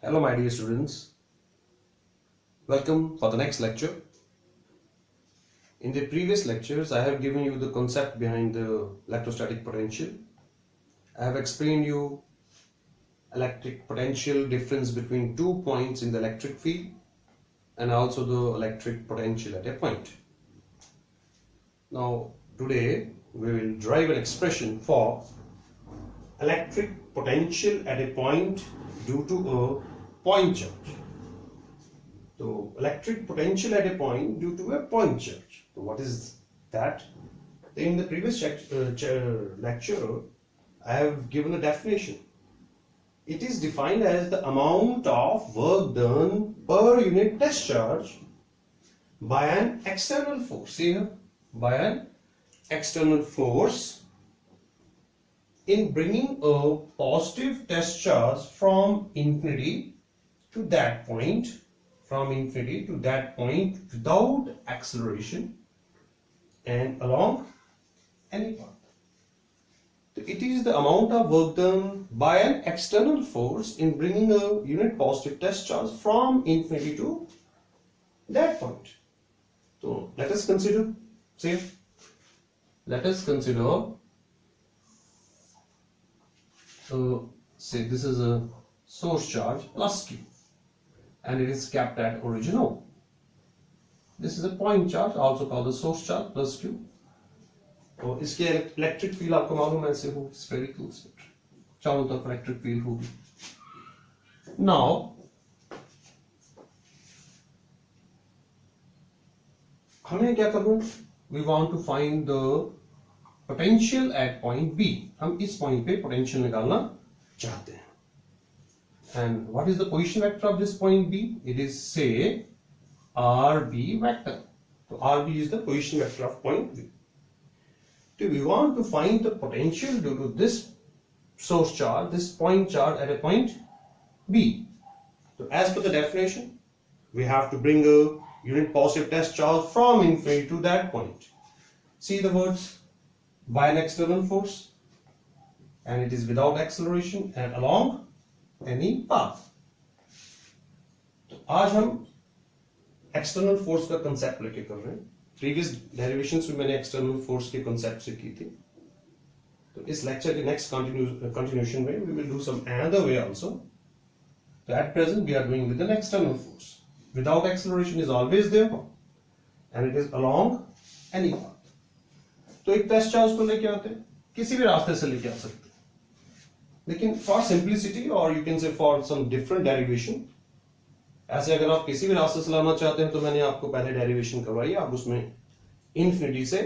Hello my dear students, welcome for the next lecture. In the previous lectures I have given you the concept behind the electrostatic potential. I have explained you electric potential difference between 2 points in the electric field and also the electric potential at a point. Now today we will derive an expression for electric potential at a point due to a point charge. So electric potential at a point due to a point charge. So what is that? In the previous lecture I have given a definition. It is defined as the amount of work done per unit test charge by an external force. Here, by an external force in bringing a positive test charge from infinity to that point, without acceleration and along any path. So it is the amount of work done by an external force in bringing a unit positive test charge from infinity to that point. So let us consider, say this is a source charge plus Q and it is kept at origin O. This is a point charge, also called the source charge plus Q. तो इसके electric field आपको मालूम है ऐसे हो spherical चारों तरफ electric field होगी. नाउ हमें क्या करना है? We want to find the potential at point B. हम इस पॉइंट पे पोटेंशियल निकालना चाहते हैं. And what is the position vector of this point B? It is say RB vector. So RB is the position vector of point B. So we want to find the potential due to this source charge, this point charge at a point B. So as per the definition, we have to bring a unit positive test charge from infinity to that point. See the words, by an external force, and it is without acceleration and along any path. तो आज हम external force का concept लेके कर रहे हैं. Previous derivations में मैंने एक्सटर्नल फोर्स के कंसेप्ट से की थी. तो इस लेक्चर के नेक्स्ट कंटिन्यूएशन में we will do some another way also. So at present we are doing with an external force. Without acceleration is always there and it is along any path. तो एक test charge को लेके आते हैं, किसी भी रास्ते से लेके आ सकते हैं, लेकिन फॉर सिंप्लिसिटी और you can say for some different derivation, ऐसे अगर आप किसी भी रास्ते से लाना चाहते हैं तो मैंने आपको पहले डेरिवेशन करवाई, आप उसमें इन्फिनिटी से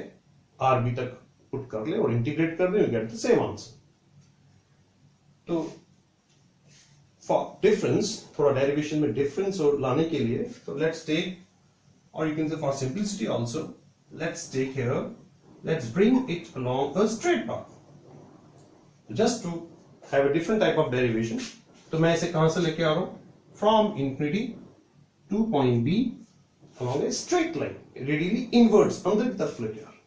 आरबी तक पुट कर ले और इंटीग्रेट कर दे, you get the same answer. तो फॉर डिफरेंस, थोड़ा डेरिवेशन में डिफरेंस और लाने के लिए, तो लेट्स टेक, और you can say for simplicity also, let's take here, let's bring it along a straight path just to have a different type of derivation. तो मैं इसे कहां से लेके आ रहा हूं? From infinity to point B along a straight line, radially inwards, अंदर की तरफ लेके आ रहे हैं.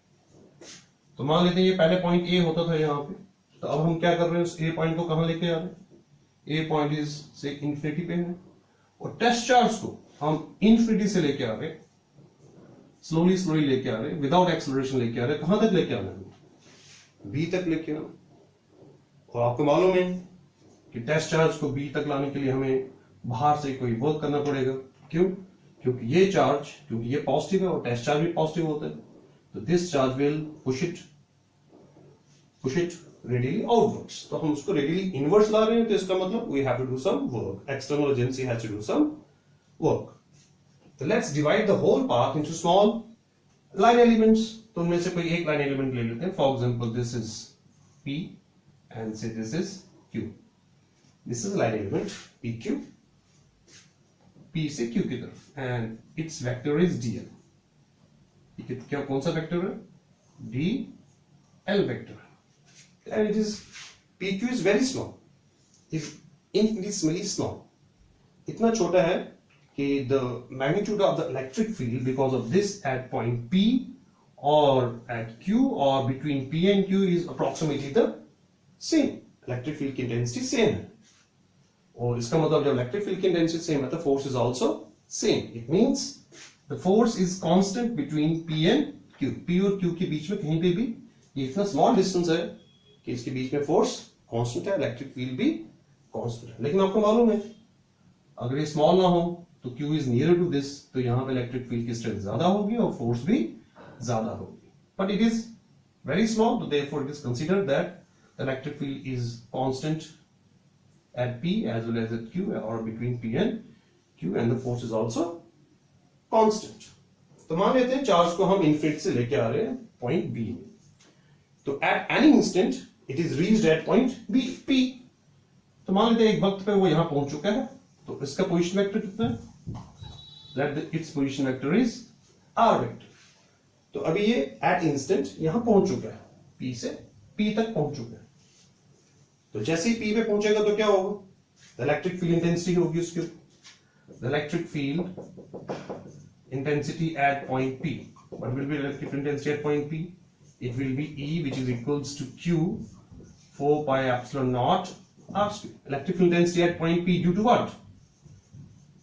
तो मान लेते हैं ये पहले पॉइंट A होता था यहाँ पे, तो अब हम क्या कर रहे हैं? उस A पॉइंट को कहाँ लेके आ रहे हैं? A पॉइंट इज से इंफिनिटी पे है और टेस्ट चार्ज को हम इंफिनिटी से लेके आ रहे हैं, स्लोली लेके आ रहे हैं, विदाउट एक्सेलरेशन लेके आ रहे हैं. कहां तक लेके आना है? B तक लेके आना. और आपको मालूम है कि टेस्ट चार्ज को B तक लाने के लिए हमें बाहर से कोई वर्क करना पड़ेगा. क्यों? क्योंकि ये चार्ज, क्योंकि ये पॉजिटिव है और टेस्ट चार्ज भी पॉजिटिव होता है, तो this charge will push it radially outwards. तो हम उसको रेडियली इनवर्ड्स ला रहे हैं, तो इसका मतलब we have to do some work. External agency has to do some work. तो let's divide the whole path into small line elements. तो उनमें से कोई एक लाइन एलिमेंट ले लेते हैं. For example this is P and say this is Q. This is line element PQ, P से Q की तरफ, and its vector is DL. क्या कौन सा वेक्टर है? DL vector. And it is PQ is very small, is infinitesimally small. इतना छोटा है कि the magnitude of the electric field because of this at point P or at Q or between P and Q is approximately the same. Electric field की intensity same है. और इसका मतलब जब इलेक्ट्रिक फील्ड की इंटेंसिटी सेम है तो force is also same. It means the force is constant between P and Q. P और Q के बीच में कहीं पे भी ये इतना स्मॉल डिस्टेंस है कि इसके बीच में फोर्स कांस्टेंट है, इलेक्ट्रिक फील्ड भी कांस्टेंट है. लेकिन आपको मालूम है अगर ये स्मॉल ना हो तो Q is near to this, तो यहां पे इलेक्ट्रिक फील्ड की स्ट्रेंथ ज्यादा होगी और फोर्स भी ज्यादा होगी. But it is very small, so therefore it is considered that the electric field is constant at P as well as at Q, or between P and Q, and the force is also constant. तो मान लेते हैं charge को हम infinity से लेके आ रहे हैं पॉइंट B में. तो at any instant it is reached at point B P. तो मान लेते हैं एक वक्त पे वो यहां पहुंच चुका है, तो इसका पोजीशन वेक्टर कितना है? That its position vector is r vector. तो अभी ये एट इंस्टेंट यहां पहुंच चुका है, P से P तक पहुंच चुका है. तो जैसे ही P पे पहुंचेगा तो क्या होगा? द इलेक्ट्रिक फील्ड इंटेंसिटी होगी उसकी. The electric field intensity at point P. What will be electric field intensity at point P? It will be E which is equals to Q 4 pi epsilon naught r². Electric field intensity at point P due to what?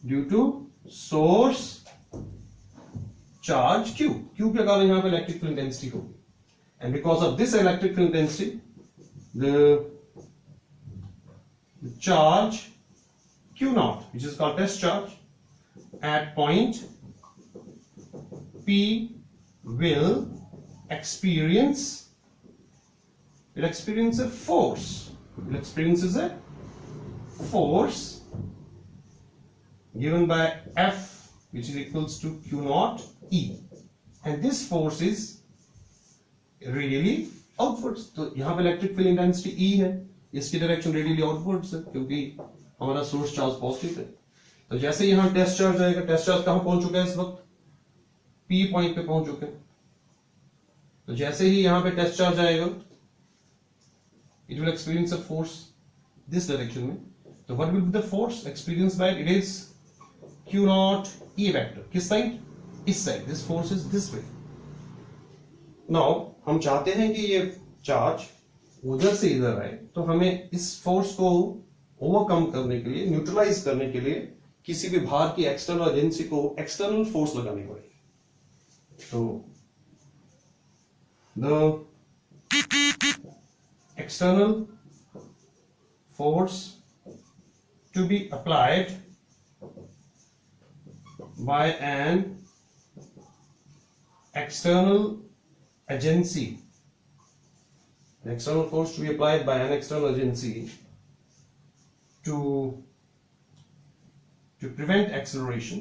Due to source charge Q. Q के कारण यहां पे electric field intensity होगी. And because of this electric field intensity, the charge Q naught, which is called test charge, at point P will experience a force. It experiences a force given by F, which is equals to Q naught E, and this force is radially outwards. तो यहां पे electric field intensity E है, इसकी direction radially outwards है क्योंकि हमारा source charge positive है. तो जैसे यहां टेस्ट चार्ज आएगा, टेस्ट चार्ज कहां पहुंच चुका है इस वक्त? P पॉइंट पे पहुंच चुके हैं. तो जैसे ही यहां पे टेस्ट चार्ज आएगा it will experience a force this direction में. तो what will be the force experience by? It is Q not E vector. किस साइड? इस side. This force is this way. Now हम चाहते हैं कि ये चार्ज उधर से इधर आए, तो हमें इस फोर्स को ओवरकम करने के लिए, न्यूट्रलाइज करने के लिए किसी भी भार की एक्सटर्नल एजेंसी को एक्सटर्नल फोर्स लगानी पड़ेगी. तो the external force to be applied by an external agency, the external force to be applied by an external agency to prevent acceleration,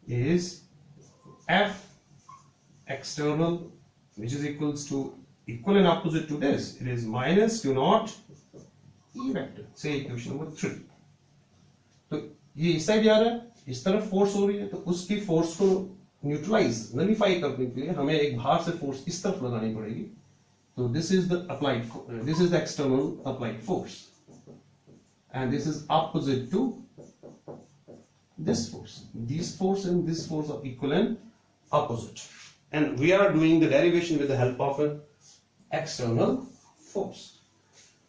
is F external, which is equals to, equal and opposite to this, it is minus Q naught E vector. Say equation number 3. तो ये इस side जा रहा है, इस तरफ force हो रही है, तो उसकी फोर्स को न्यूट्रलाइज, नलिफाई करने के लिए हमें एक बाहर से फोर्स इस तरफ लगानी पड़ेगी. तो this is the applied, this is the external applied force, and this is opposite to this force. This force and this force are equal and opposite, and we are doing the derivation with the help of an external force.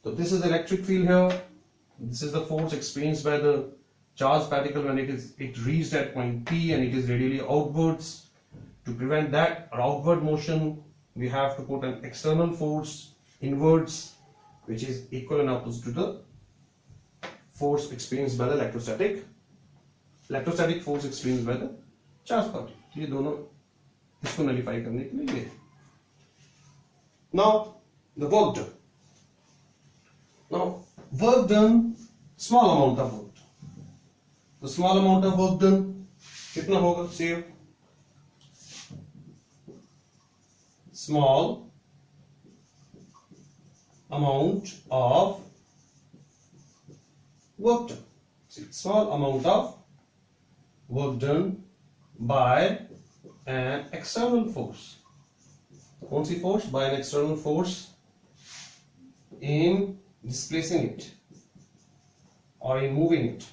So this is the electric field here. This is the force experienced by the charged particle when it reached at point P and it is radially outwards. To prevent that outward motion, we have to put an external force inwards, which is equal and opposite to the force experienced by the electrostatic force experienced by the charged particle. ये दोनों इसको nullify करने के लिए. Now the work done. Now, work done, small amount of work. The small amount of work done, कितना होगा? Say, small amount of work done. See, small amount of work done by an external force. कौन सी force? By an external force in displacing it or in moving it,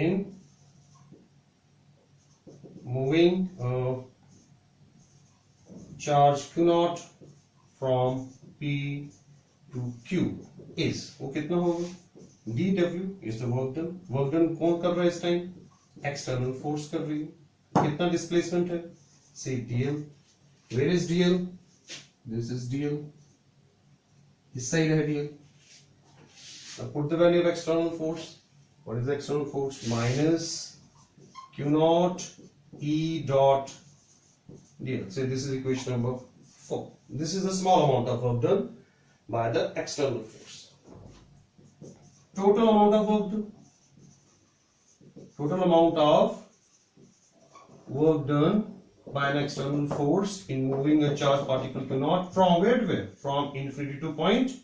in moving charge Q naught from P to Q is, वो कितना होगा? dW is the work done. Work done कौन कर रहा है इस time? External force कर रही है। कितना डिस्प्लेसमेंट है? से DL. Where is DL? This is DL. इस साइड है DL. Now put the value of external force. What is the external force? Minus Q naught E dot DL. So this is equation number 4. This is the small amount of work done by the external force. Total amount of work done. Total amount of work done by an external force in moving a charged particle Q naught from where to where? From infinity to point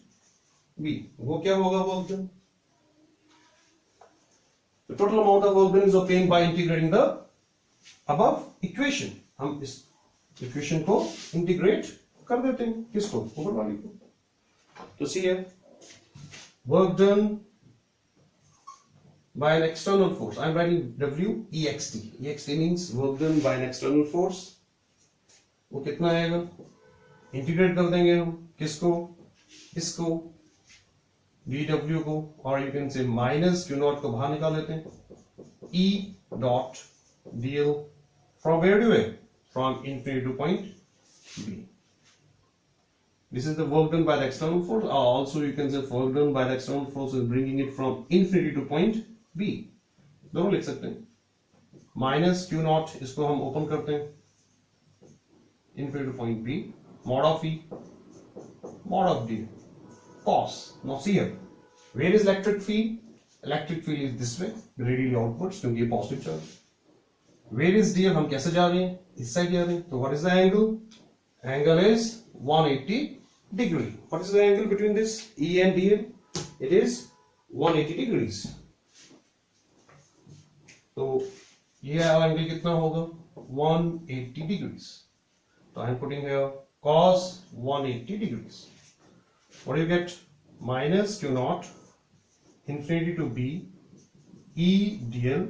B. वो क्या होगा work done? The total amount of work done is obtained by integrating the above equation. हम इस equation को integrate कर देते हैं, किसको? ऊपर वाली को. तो सी है work done by an external force. I am writing W EXT. EXT means work done by an external force. वो कितना आएगा? इंटीग्रेट कर देंगे हम किसको? इसको dW को, और यू कैन से माइनस Q नॉट को बाहर निकाल लेते हैं. E dot dl from where to where? From infinity to point B. This is the work done by the external force. Also, you can say work done by the external force is bringing it from infinity to point B. दोनों लिख सकते हैं. Minus Q not, इसको हम open करते हैं. Infinity to point B. Mod of E. Mod of D. Cos. Now see here. Where is electric field? Electric field is this way, radially outwards, क्योंकि ये positive charge. Where is DL? हम कैसे जा रहे हैं? इस साइड जा रहे हैं. तो what is the angle? Angle is 180 degree. What is the angle between this E and DL? It is 180 degrees. तो ये एंगल कितना होगा? 180 degrees. So I am putting here cos 180 degrees. What do you get? Minus Q naught infinity to B E dl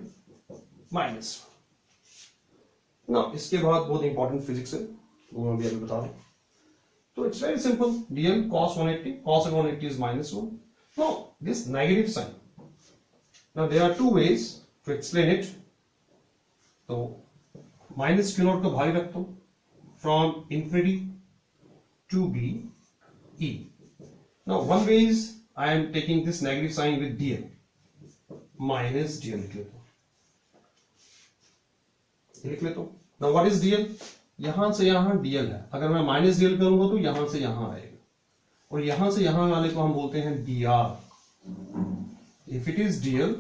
minus. Now इसके बाद बहुत important physics है, वो मैं भी अभी बता रहा हूँ. So it's very simple. dl cos 180, cos 180 is minus 1. Now this negative sign. Now there are two ways to explain it. तो minus Q naught को बाहर रखता हूँ. From infinity to B E. Now one way is I am taking this negative sign with dl. Minus dl लिख लेता हूँ. लिख लेता हूँ. Now what is dl? यहां से यहां dl है. अगर मैं माइनस dl करूंगा तो यहां से यहां आएगा, और यहां से यहां वाले को हम बोलते हैं dr. If it is dl,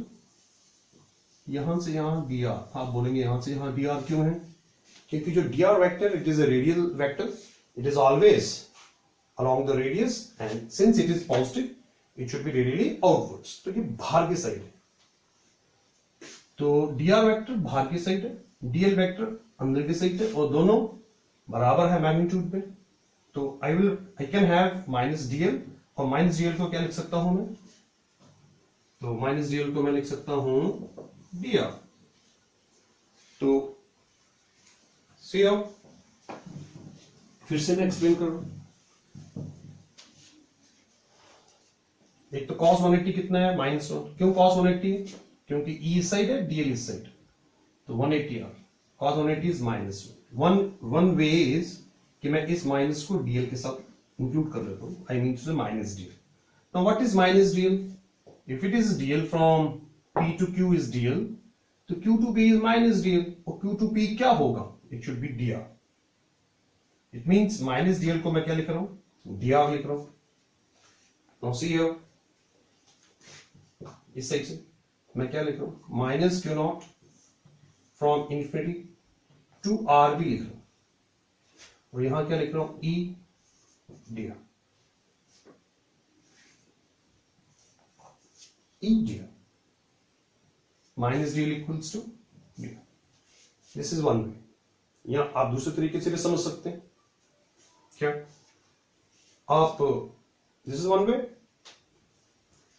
यहां से यहां dr. आप बोलेंगे यहां से यहां dr क्यों है? क्योंकि जो dr vector, it is a radial vector. It is always along the radius, and since it is positive, it should be radially outwards. तो ये बाहर की साइड है. तो dr वेक्टर बाहर की साइड है, dl वेक्टर अंदर की साइड है, और दोनों बराबर है मैग्नीट्यूड में. तो I can have minus dl, और माइनस dl को क्या लिख सकता हूं मैं? तो माइनस dl को मैं लिख सकता हूं dr. तो सी आओ, फिर से मैं एक्सप्लेन करूं. एक तो cos 180 कितना है? माइनस 1. क्यों cos 180? क्योंकि E इस साइड है, dl इस साइड. तो 180 cos 180 is minus 1 way is कि मैं इस माइनस को dl के साथ इंक्लूड कर लेता हूं. आई मीन टू से minus dl. Now what is minus dl? If it is dl from P to Q is dl, तो Q to P is minus dl, और Q to P क्या होगा? It should be dr. It means minus dl को मैं क्या लिख रहा हूं? dr लिख रहा हूं. नाउ सी हियर, इस साइड से मैं क्या लिख रहा हूं? Minus Q naught from infinity to r भी लिख रहा हूं, और यहां क्या लिख रहा हूं? E dr. E dr minus dl equals to dr. This is one way. या आप दूसरे तरीके से भी समझ सकते हैं. क्या आप, दिस इज वन वे,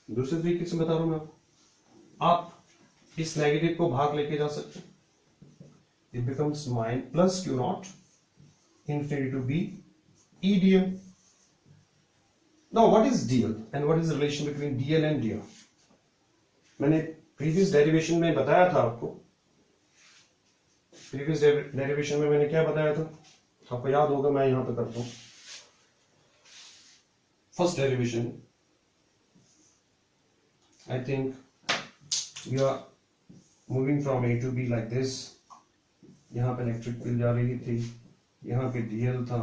दूसरे तरीके से बता रहा हूं मैं आपको. आप इस नेगेटिव को भाग लेके जा सकते हैं. It becomes plus Q naught infinity to B E dl. Now what is dl and what is the relation between dl and dr? मैंने प्रीवियस डेरिवेशन में बताया था आपको, प्रीवियस डेरिवेशन में मैंने क्या बताया था, आपको याद होगा, मैं यहां पे करता हूं. First derivation, I think we are moving from A to B like this. यहाँ पे इलेक्ट्रिक फील्ड जा रही थी, यहाँ पे DL था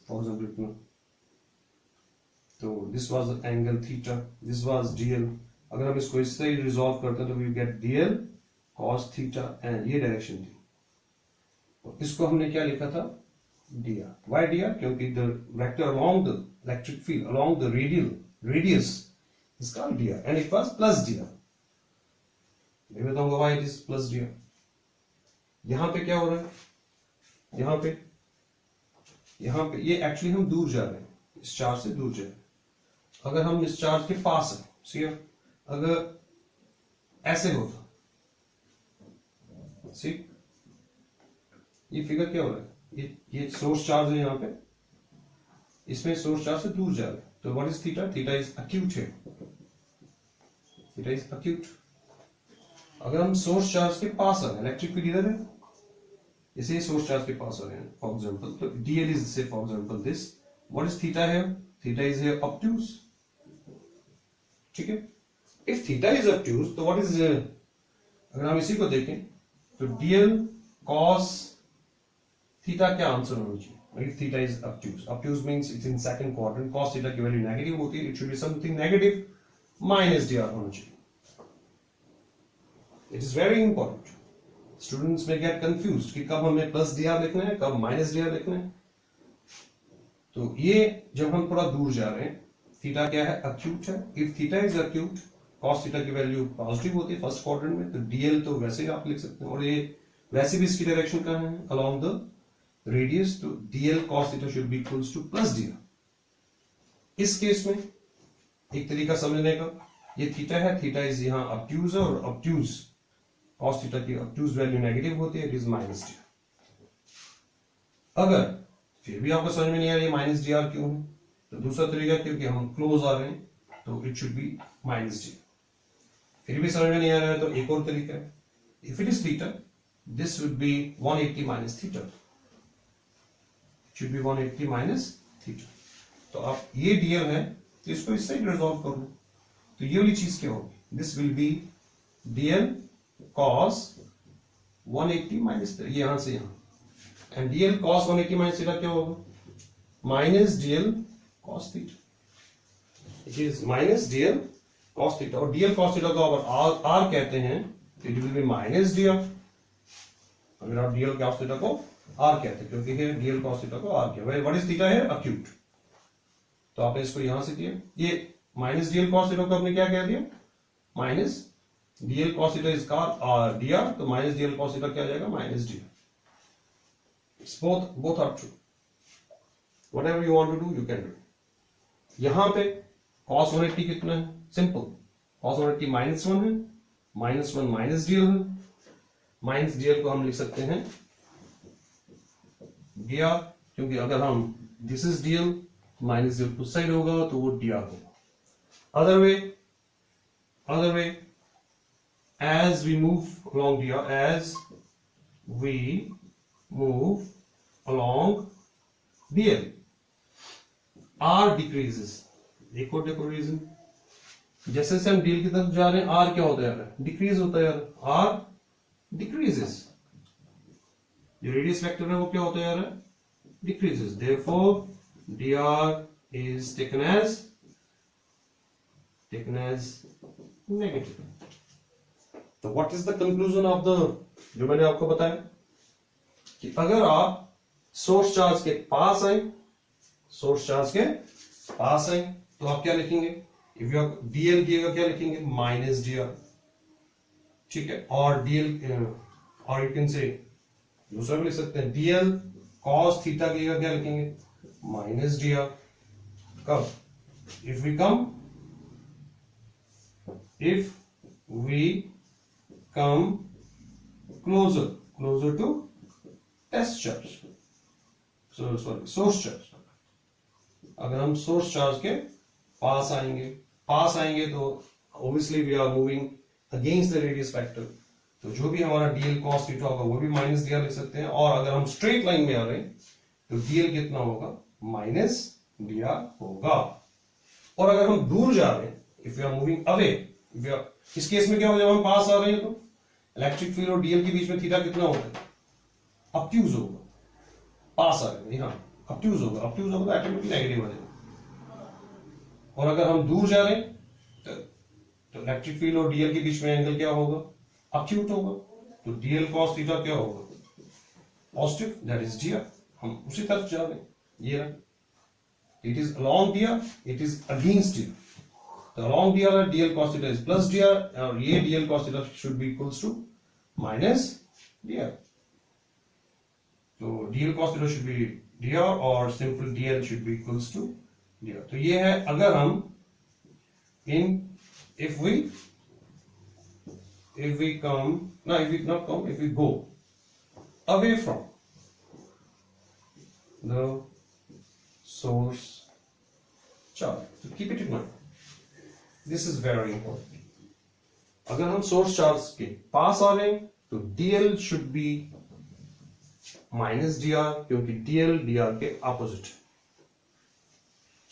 फॉर एग्जाम्पल इतना, तो this was angle theta, this was DL. अगर हम इसको इस तरह रिजॉल्व करते हैं तो we get DL cos theta and ये डायरेक्शन थी, तो इसको हमने क्या लिखा था, dr. Why dr? क्योंकि the vector along the electric field along the radius is called dr and it was plus dr. मैं बताऊंगा why it is plus dr. यहां पे क्या हो रहा है, यहां पे ये एक्चुअली हम दूर जा रहे हैं, इस चार्ज से दूर जा रहे हैं. अगर हम इस चार्ज के पास हैं, सी अगर ऐसे होता, सी ये फिगर क्या हो रहा है, ये सोर्स चार्ज है यहां पे, इसमें सोर्स चार्ज से दूर जा रहे हैं, तो what is theta? Theta is acute है, थीटा इज अक्यूट. अगर हम सोर्स चार्ज के पास आ रहे हैं, इलेक्ट्रिक फील्ड इधर है, इसे सोर्स चार्ज के पास आ रहे हैं फॉर एग्जांपल, तो डीएल इज से for example this, what is theta है, थीटा इज हियर ऑब्ट्यूज. ठीक है, इफ थीटा इज ऑब्ट्यूज तो व्हाट इज, अगर हम इसी को देखें तो डीएल कॉस थीटा क्या आंसर होना चाहिए? If theta is obtuse, obtuse means it's in second quadrant, cos theta की वैल्यू नेगेटिव होती है, it should be something negative, minus dr होना चाहिए. It is very important. Students may get confused कि कब हमें प्लस dr लिखना है, कब माइनस dr लिखना है. तो ये जब हम थोड़ा दूर जा रहे हैं, थीटा क्या है, अक्यूट है. If theta is acute, cos theta की वैल्यू पॉजिटिव होती है फर्स्ट क्वाड्रेंट में, तो dl तो वैसे ही आप लिख सकते हैं, और ये वैसे भी इसकी डायरेक्शन कहाँ है, along the रेडियस, तो dl cos theta should be equals two plus dr. इस केस में एक तरीका समझने का, ये थीटा है, थीटा इज यहां ऑब्ट्यूज है, और ऑब्ट्यूज cos थीटा की ऑब्ट्यूज वैल्यू नेगेटिव होती है, इट इज माइनस dr. अगर फिर भी आपको समझ में नहीं आ रहा है माइनस dr क्यों है, तो दूसरा तरीका, क्योंकि हम क्लोज आ रहे हैं तो it should be minus dr. फिर भी समझ में नहीं आ रहा है तो एक और तरीका है, if it is theta this would be 180 minus theta, should be 180 minus theta. तो आप ये dl है, तो इसको इससे रिजॉल्व कर लो, तो ये वाली चीज क्या होगी, this will be dl cos 180 minus, यहां से यहां, and dl cos 180 minus theta क्या होगा, minus dl cos theta. It is minus dl cos theta, और dl cos थीटा को अगर r कहते हैं तो it will be minus dr. अगर आप dl cos थीटा को r कहते हैं, क्योंकि है dl cos थीटा को r किया, व्हाट इज थीटा है, अक्यूट, तो आपने इसको यहां से किया, ये माइनस dl cos थीटा को आपने क्या कह दिया, minus dl cos theta is called dr, तो माइनस dl cos थीटा क्या आ जाएगा, minus dr. It's both are true, whatever you want to do you can do. यहां पे cos 180 कितना है, सिंपल, cos 180 माइनस 1 है, माइनस 1 माइनस dl है, माइनस dl को हम लिख सकते हैं dr, क्योंकि अगर हम this is dl minus dl उस साइड होगा तो वो dr होगा. Other way as we move along dr, as we move along dl, r decreases. एक और देखो रीजन, जैसे जैसे हम dl की तरफ जा रहे हैं r क्या होता है, डिक्रीज होता है, r decreases. जो रेडियस वेक्टर है वो क्या होता है, decreases. Therefore dr is taken as negative. तो what is the conclusion of the, जो मैंने आपको बताया कि अगर आप सोर्स चार्ज के पास आए, तो आप क्या लिखेंगे, इफ यू dl किएगा क्या लिखेंगे, माइनस dr. ठीक है, और dl, और यू कैन से दूसरा भी लिख सकते हैं, dl cos थीटा किएगा क्या लिखेंगे, माइनस dr. कब, if we come closer to test charge, source charge. अगर हम सोर्स चार्ज के पास आएंगे तो obviously we are moving against the radius factor, तो जो भी हमारा डीएल कॉस थीटा होगा वो भी माइनस डीआर लिख सकते हैं। और अगर हम स्ट्रेट लाइन में आ रहे हैं तो डीएल कितना होगा, माइनस डीआर होगा। और अगर हम दूर जा रहे हैं, if you are moving away, इस केस में क्या होगा, जब हम पास आ रहे हैं तो इलेक्ट्रिक फील्ड और डीएल के बीच में थीटा कितना होगा, ऑब्ट्यूज होगा। पास आ रहे हैं, हाँ ऑब्ट्यूज होगा तो ऑटोमेटिकली नेगेटिव आ जाएगा। और अगर हम दूर जा रहे हैं तो इलेक्ट्रिक फील्ड और डीएल के बीच में एंगल क्या होगा, अक्यूट होगा। तो डीएल कॉस थीटा क्या होगा, पॉजिटिव, दैट इज डीआर। हम उसी तरफ जा रहे हैं, ये रहा, it is along d r, it is against d r. तो along d r d l cos theta is plus d r, और ये d l cos theta should be equals to minus d r. तो d l cos theta should be d r और simple d l should be equals to d r. तो ये है अगर हम if we go away from the source charge. So keep it in mind. This is very important. अगर हम source charge के पास आ रहे हैं तो DL should be minus dr, क्योंकि DL dr के ऑपोजिट।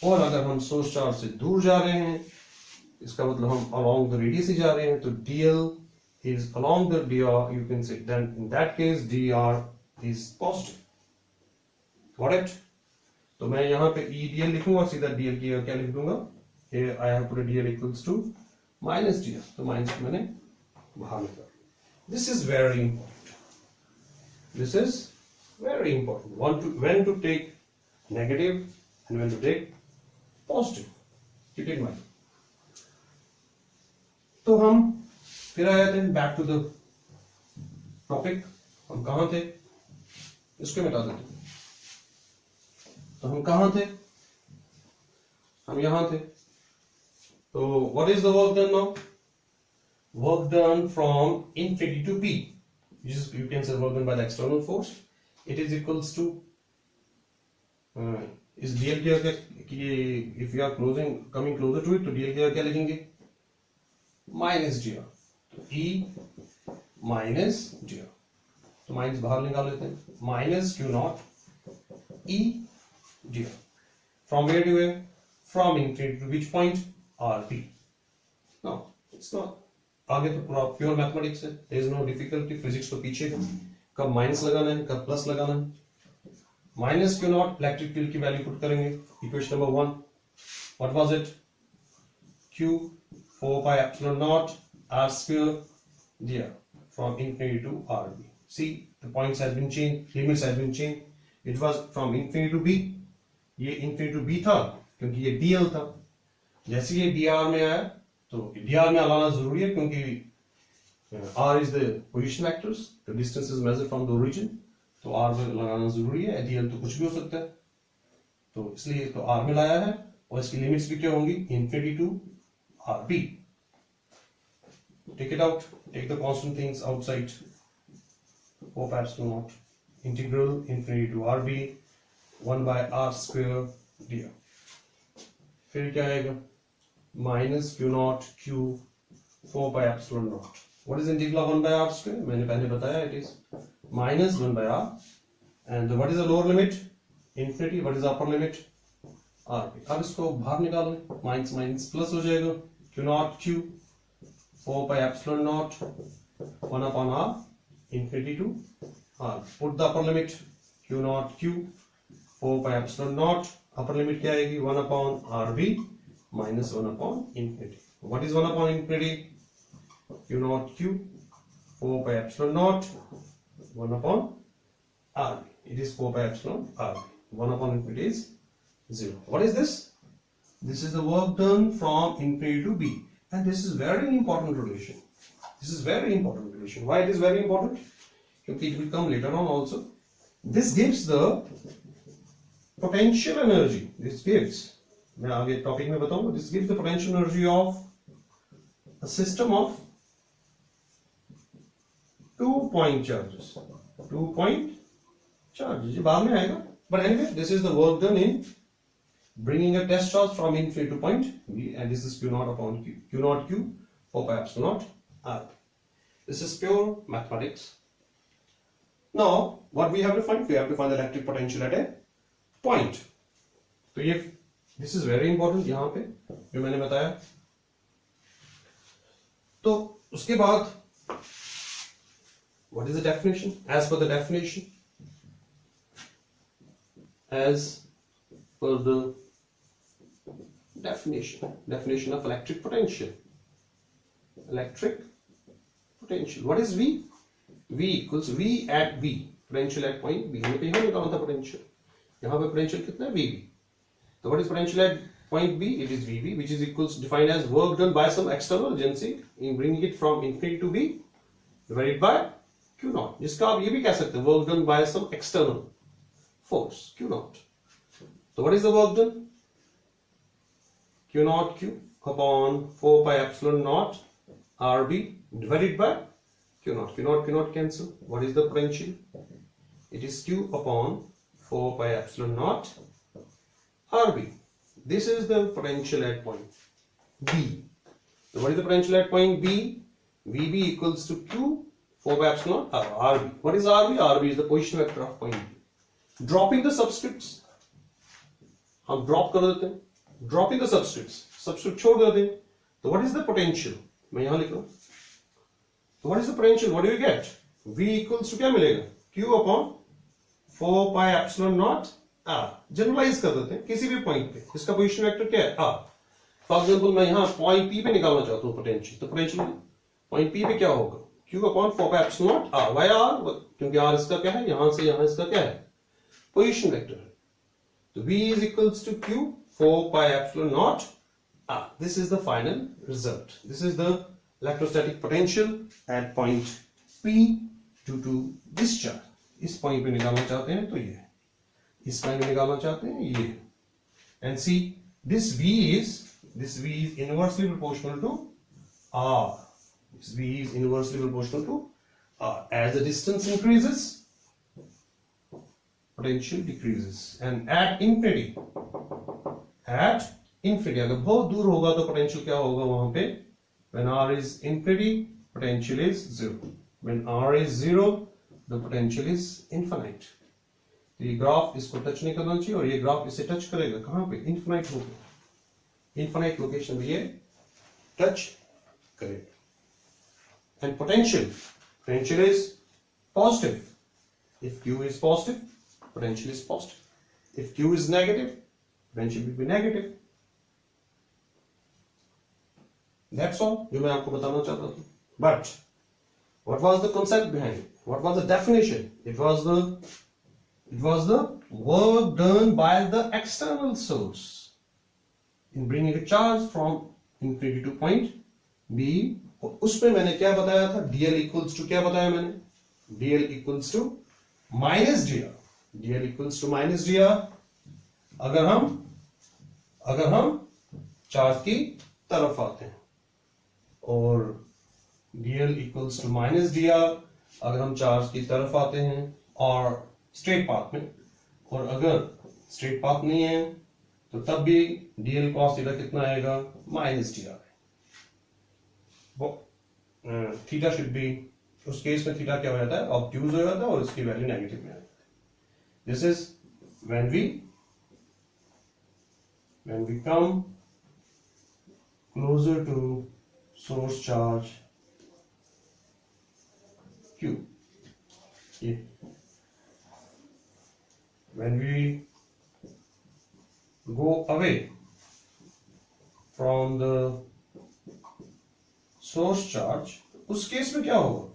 और अगर हम सोर्स चार्ज से दूर जा रहे हैं, इसका मतलब हम along the radius ही जा रहे हैं, तो DL is along the dr, you can say then in that case dr is positive. Got it? तो मैं यहाँ पे EDL लिखूंगा, सीधा DL की क्या लिख दूंगा, here I have put DL equals to minus dr, तो माइनस मैंने बाहर निकाला। This is very important. This is very important. When to take negative and when to take positive. Keep it in mind. तो हम फिर आए थे back to the topic. हम कहां थे, इसको मिटा देते हैं। तो हम कहां थे, हम यहां थे। तो what is the work done now, work done from infinity to p, you can say work done by the external force, it is equals to इस dl की if you are coming closer to it, तो dl की क्या लिखेंगे, minus dr, तो e minus dr, तो minus बाहर निकाल लेते हैं, minus Q naught e dr, from where to where, from infinity to which point, rp. No, it's not, आगे तो पूरा प्योर मैथमेटिक्स है, there is no difficulty, physics तो पीछे है, कब माइनस लगाना है कब प्लस लगाना है। Minus Q not electric field की वैल्यू पुट करेंगे, equation number 1, what was it, q 4 pi epsilon naught r square dr from infinity to rb. See, the points has been changed, limits has been changed. It was from infinity to b, ये infinity to b था क्योंकि ये dl था। जैसे ये dr में आया तो dr में लाना जरूरी है क्योंकि r is the position vectors, the distance is measured from the origin, तो r में लगाना जरूरी है, dl तो कुछ भी हो सकता है, तो इसलिए तो r में लाया है। और इसकी लिमिट्स भी क्या होंगी, infinity to rb. Take it out, take the constant things outside, 4 pi epsilon naught integral infinity to rb 1 by r square dr, फिर क्या आएगा, minus Q not q 4 pi epsilon naught, what is integral of 1 by r square, मैंने पहले बताया, it is minus 1 by r, and what is the lower limit, infinity, what is the upper limit, rb. अब इसको बाहर निकाल लें, minus minus plus हो जाएगा, q not q 4 pi epsilon naught 1 upon r infinity to r. Put the upper limit, q naught q 4 pi epsilon naught, upper limit क्या आएगी, 1 upon rb minus 1 upon infinity. What is 1 upon infinity, q naught q 4 pi epsilon naught 1 upon rb, it is 4 pi epsilon rb, 1 upon infinity is 0. What is this? This is the work done from infinity to b, and this is very important relation. This is very important relation. Why it is very important? Because it will come later on also. This gives the potential energy. This gives, मैं आगे topic में बताऊंगा, this gives the potential energy of a system of 2 point charges. 2 point charges, ये बाद में आएगा, but anyway this is the work done in bringing a test charge from infinity to point B, and this is Q naught upon Q, Q naught Q, 4 pi epsilon naught R. This is pure mathematics. Now, what we have to find? We have to find the electric potential at a point. तो ये this is very important यहाँ पे जो मैंने बताया. तो उसके बाद what is the definition? As per the definition, definition of electric potential. Electric potential. What is V? V equals V at B. Potential at point B. हमें कहीं निकालना था potential. यहाँ पे potential कितना है? VB. So what is potential at point B? It is VB, which is equals defined as work done by some external agency in bringing it from infinity to B divided by Q naught. जिसका आप ये भी कह सकते हैं work done by some external force Q naught. So what is the work done? Q naught Q upon 4 pi epsilon naught RB divided by Q naught. Q naught cancel. What is the potential? It is Q upon 4 pi epsilon naught RB. This is the potential at point B. So what is the potential at point B? VB equals to Q 4 by epsilon RB. What is RB? RB is the position vector of point B. Dropping the subscripts, हम drop कर देते हैं. Dropping the subscripts, subscript छोड़ देते हैं. So what is the potential? मैं यहाँ लिख रहा हूँ. So what is the potential? What do you get? V equals to क्या मिलेगा? Q upon 4 pi epsilon naught R. Generalise कर देते हैं किसी भी पॉइंट पे. इसका पोजीशन वेक्टर क्या है? R. फॉर एग्जांपल मैं यहाँ पॉइंट P पे निकालना चाहता हूँ पोटेंशियल. तो पोटेंशियल पॉइंट P पे क्या होगा? Q upon 4 pi epsilon naught R. Why R? क्योंकि R इसका क्या है? यहाँ से यहाँ इसका क्या है? पोजीशन वेक्टर है. तो V is equals to Q 4 pi epsilon naught R. This is the final result. This is the electrostatic potential at point P due to discharge. इस पॉइंट पे निकालना चाहते हैं तो ये, इस पॉइंट पे निकालना चाहते हैं ये. And see, this V is inversely proportional to R. This V is inversely proportional to R. As the distance increases, potential decreases. And at infinity, अगर बहुत दूर होगा तो potential क्या होगा वहां पे? When R is infinity, potential is 0. When R is 0, the potential is infinite. तो ये ग्राफ इसको टच नहीं करना चाहिए और ये ग्राफ इसे टच करेगा. कहां पे? इनफिनाइट होगा. इनफिनाइट लोकेशन पे ये टच करेगा. And potential is positive. If Q is positive, potential is positive. If Q is negative, potential will be negative. That's all जो मैं आपको बताना चाहता था. But what was the concept behind it? What was the definition? It was the work done by the external source in bringing a charge from infinity to point B. और उसमें मैंने क्या बताया था? dl equals to क्या बताया मैंने? dl equals to minus dr. dl equals to minus dr. अगर हम चार्ज की तरफ आते हैं और dl equals to minus dr अगर हम चार्ज की तरफ आते हैं और स्ट्रेट पाथ में, और अगर स्ट्रेट पाथ नहीं है तो तब भी dl cos थीटा कितना आएगा? Minus dr. Theta should B, उस केस में थीटा क्या हो जाता है? ऑब्ट्यूज हो जाता है और इसकी वैल्यू नेगेटिव में आती है. This is when we come closer to source charge Q. When we go away from the source charge, उस केस में क्या होगा?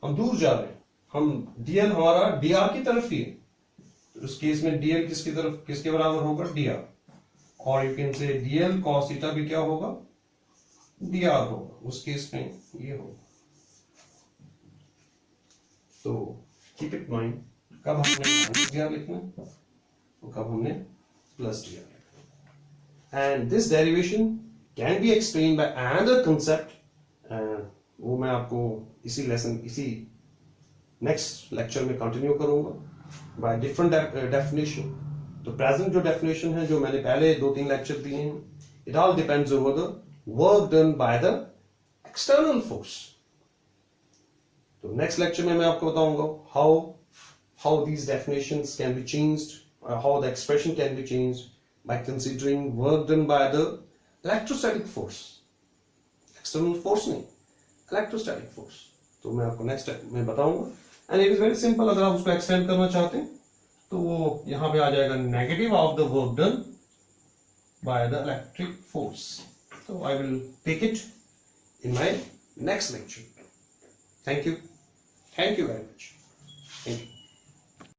हम दूर जा रहे हैं, हम dl हमारा dr की तरफ ही है. उस केस में dl किसके बराबर होगा? dr. और यू कैन से dl cos थीटा भी क्या होगा? dr होगा. उस केस में ये होगा. तो कीप इट माइंड, कब हमने माइनस dr लिखना और कब हमने प्लस dr लिखना. And this derivation can be explain by another concept. वो मैं आपको इसी नेक्स्ट लेक्चर में कंटिन्यू करूंगा बाय डिफरेंट डेफिनेशन. तो प्रेजेंट जो डेफिनेशन है जो मैंने पहले 2-3 लेक्चर दिए हैं, it all depends over the work done by the external force. तो नेक्स्ट लेक्चर में मैं आपको बताऊंगा how these definitions can be changed, how the expression can be changed by considering work done by the electrostatic force. External force नहीं, electrostatic force. तो मैं आपको next में बताऊंगा. And it is very simple. अगर आप उसको एक्सटेंड करना चाहते हैं तो वो यहां पे आ जाएगा negative of the work done by the electric force. तो I will take it in my next lecture. Thank you very much. Thank you.